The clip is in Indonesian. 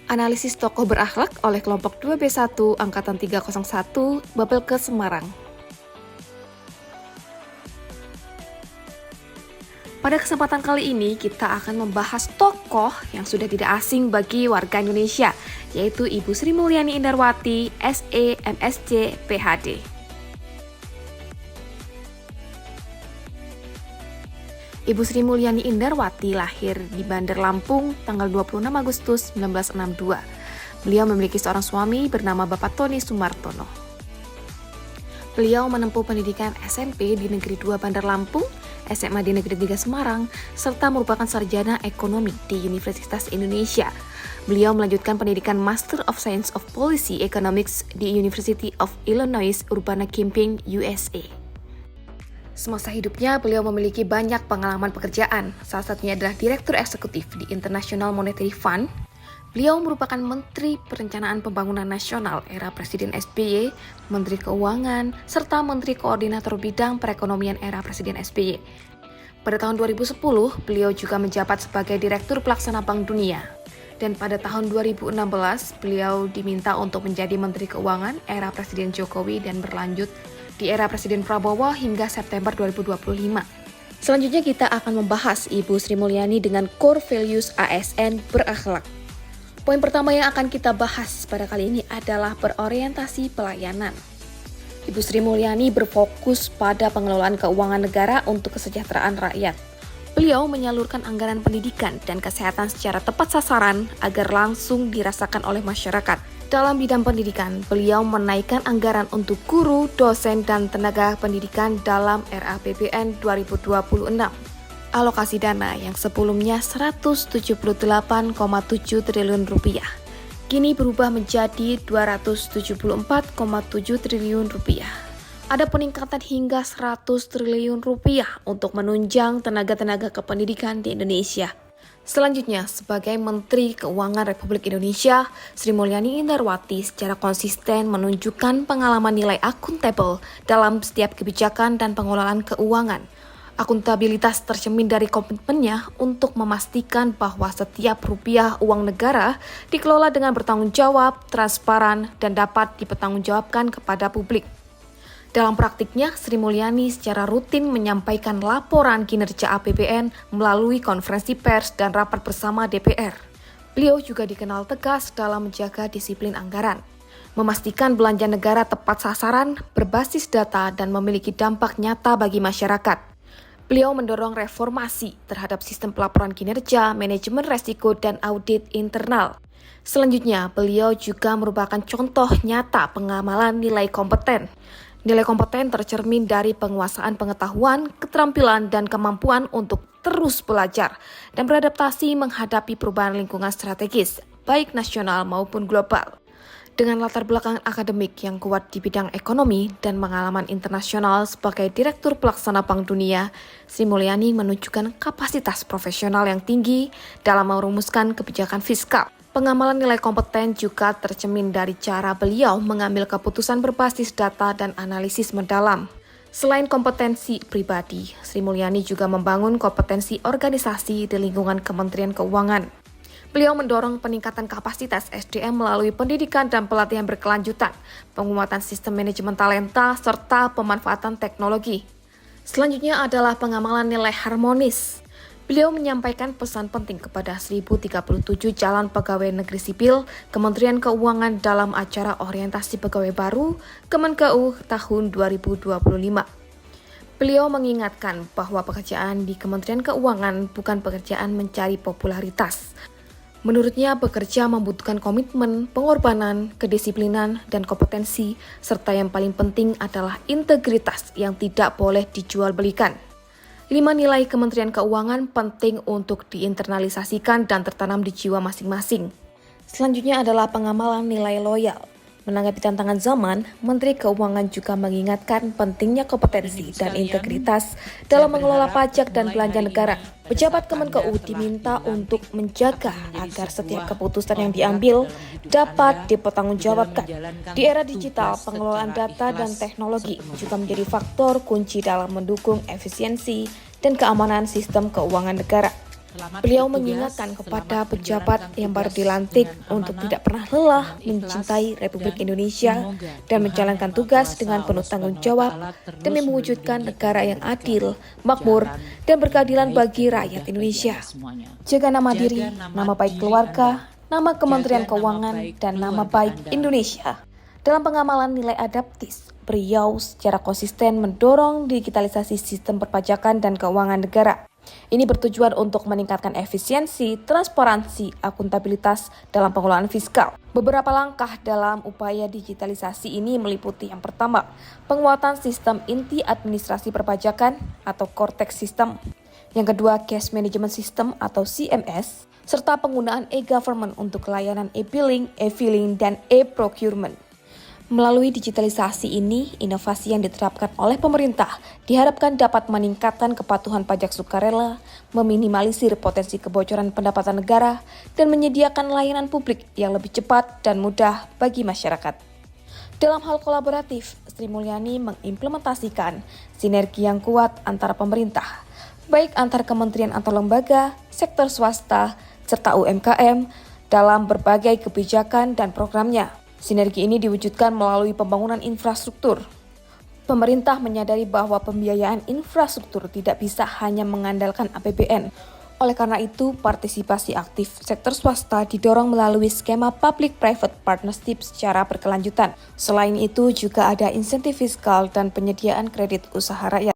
Analisis tokoh berakhlak oleh kelompok 2B1 Angkatan 301 Babelke Semarang. Pada kesempatan kali ini kita akan membahas tokoh yang sudah tidak asing bagi warga Indonesia, yaitu Ibu Sri Mulyani Indarwati, SE, MSc, PhD. Ibu Sri Mulyani Indarwati lahir di Bandar Lampung tanggal 26 Agustus 1962. Beliau memiliki seorang suami bernama Bapak Tony Sumartono. Beliau menempuh pendidikan SMP di Negeri 2 Bandar Lampung, SMA di Negeri 3 Semarang, serta merupakan sarjana ekonomi di Universitas Indonesia. Beliau melanjutkan pendidikan Master of Science of Policy Economics di University of Illinois Urbana-Champaign, USA. Semasa hidupnya, beliau memiliki banyak pengalaman pekerjaan. Salah satunya adalah Direktur Eksekutif di International Monetary Fund. Beliau merupakan Menteri Perencanaan Pembangunan Nasional era Presiden SBY, Menteri Keuangan, serta Menteri Koordinator Bidang Perekonomian era Presiden SBY. Pada tahun 2010, beliau juga menjabat sebagai Direktur Pelaksana Bank Dunia. Dan pada tahun 2016, beliau diminta untuk menjadi Menteri Keuangan era Presiden Jokowi dan berlanjut di era Presiden Prabowo hingga September 2025. Selanjutnya kita akan membahas Ibu Sri Mulyani dengan core values ASN berakhlak. Poin pertama yang akan kita bahas pada kali ini adalah berorientasi pelayanan. Ibu Sri Mulyani berfokus pada pengelolaan keuangan negara untuk kesejahteraan rakyat. Beliau menyalurkan anggaran pendidikan dan kesehatan secara tepat sasaran agar langsung dirasakan oleh masyarakat. Dalam bidang pendidikan, beliau menaikkan anggaran untuk guru, dosen, dan tenaga pendidikan dalam RAPBN 2026. Alokasi dana yang sebelumnya 178,7 triliun rupiah, kini berubah menjadi 274,7 triliun rupiah. Ada peningkatan hingga 100 triliun rupiah untuk menunjang tenaga-tenaga kependidikan di Indonesia. Selanjutnya, sebagai Menteri Keuangan Republik Indonesia, Sri Mulyani Indarwati secara konsisten menunjukkan pengalaman nilai akuntabel dalam setiap kebijakan dan pengelolaan keuangan. Akuntabilitas tercermin dari komitmennya untuk memastikan bahwa setiap rupiah uang negara dikelola dengan bertanggung jawab, transparan, dan dapat dipertanggungjawabkan kepada publik. Dalam praktiknya, Sri Mulyani secara rutin menyampaikan laporan kinerja APBN melalui konferensi pers dan rapat bersama DPR. Beliau juga dikenal tegas dalam menjaga disiplin anggaran, memastikan belanja negara tepat sasaran, berbasis data, dan memiliki dampak nyata bagi masyarakat. Beliau mendorong reformasi terhadap sistem pelaporan kinerja, manajemen resiko, dan audit internal. Selanjutnya, beliau juga merupakan contoh nyata pengamalan nilai kompeten. Nilai kompeten tercermin dari penguasaan pengetahuan, keterampilan, dan kemampuan untuk terus belajar dan beradaptasi menghadapi perubahan lingkungan strategis, baik nasional maupun global. Dengan latar belakang akademik yang kuat di bidang ekonomi dan pengalaman internasional sebagai Direktur Pelaksana Bank Dunia, Sri Mulyani menunjukkan kapasitas profesional yang tinggi dalam merumuskan kebijakan fiskal. Pengamalan nilai kompeten juga tercermin dari cara beliau mengambil keputusan berbasis data dan analisis mendalam. Selain kompetensi pribadi, Sri Mulyani juga membangun kompetensi organisasi di lingkungan Kementerian Keuangan. Beliau mendorong peningkatan kapasitas SDM melalui pendidikan dan pelatihan berkelanjutan, penguatan sistem manajemen talenta, serta pemanfaatan teknologi. Selanjutnya adalah pengamalan nilai harmonis. Beliau menyampaikan pesan penting kepada 1037 calon pegawai negeri sipil Kementerian Keuangan dalam acara orientasi pegawai baru Kemenkeu tahun 2025. Beliau mengingatkan bahwa pekerjaan di Kementerian Keuangan bukan pekerjaan mencari popularitas. Menurutnya, bekerja membutuhkan komitmen, pengorbanan, kedisiplinan, dan kompetensi, serta yang paling penting adalah integritas yang tidak boleh dijual belikan. 5 nilai Kementerian Keuangan penting untuk diinternalisasikan dan tertanam di jiwa masing-masing. Selanjutnya adalah pengamalan nilai loyal. Menanggapi tantangan zaman, Menteri Keuangan juga mengingatkan pentingnya kompetensi dan integritas dalam mengelola pajak dan belanja negara. Pejabat Kemenkeu diminta untuk menjaga agar setiap keputusan yang diambil dapat dipertanggungjawabkan. Di era digital, pengelolaan data dan teknologi juga menjadi faktor kunci dalam mendukung efisiensi dan keamanan sistem keuangan negara. Beliau mengingatkan kepada pejabat yang baru dilantik untuk tidak pernah lelah mencintai Republik Indonesia dan menjalankan tugas dengan penuh tanggung jawab demi mewujudkan negara yang adil, makmur, dan berkeadilan bagi rakyat Indonesia. Jaga nama diri, nama baik keluarga, nama Kementerian Keuangan, dan nama baik Indonesia. Dalam pengamalan nilai adaptis, beliau secara konsisten mendorong digitalisasi sistem perpajakan dan keuangan negara. Ini bertujuan untuk meningkatkan efisiensi, transparansi, akuntabilitas dalam pengelolaan fiskal. Beberapa langkah dalam upaya digitalisasi ini meliputi yang pertama, penguatan sistem inti administrasi perpajakan atau core tax system. Yang kedua, cash management system atau CMS, serta penggunaan e-government untuk layanan e-billing, e-filing, dan e-procurement. Melalui digitalisasi ini, inovasi yang diterapkan oleh pemerintah diharapkan dapat meningkatkan kepatuhan pajak sukarela, meminimalisir potensi kebocoran pendapatan negara, dan menyediakan layanan publik yang lebih cepat dan mudah bagi masyarakat. Dalam hal kolaboratif, Sri Mulyani mengimplementasikan sinergi yang kuat antara pemerintah, baik antar kementerian atau lembaga, sektor swasta, serta UMKM dalam berbagai kebijakan dan programnya. Sinergi ini diwujudkan melalui pembangunan infrastruktur. Pemerintah menyadari bahwa pembiayaan infrastruktur tidak bisa hanya mengandalkan APBN. Oleh karena itu, partisipasi aktif sektor swasta didorong melalui skema public-private partnership secara berkelanjutan. Selain itu, juga ada insentif fiskal dan penyediaan kredit usaha rakyat.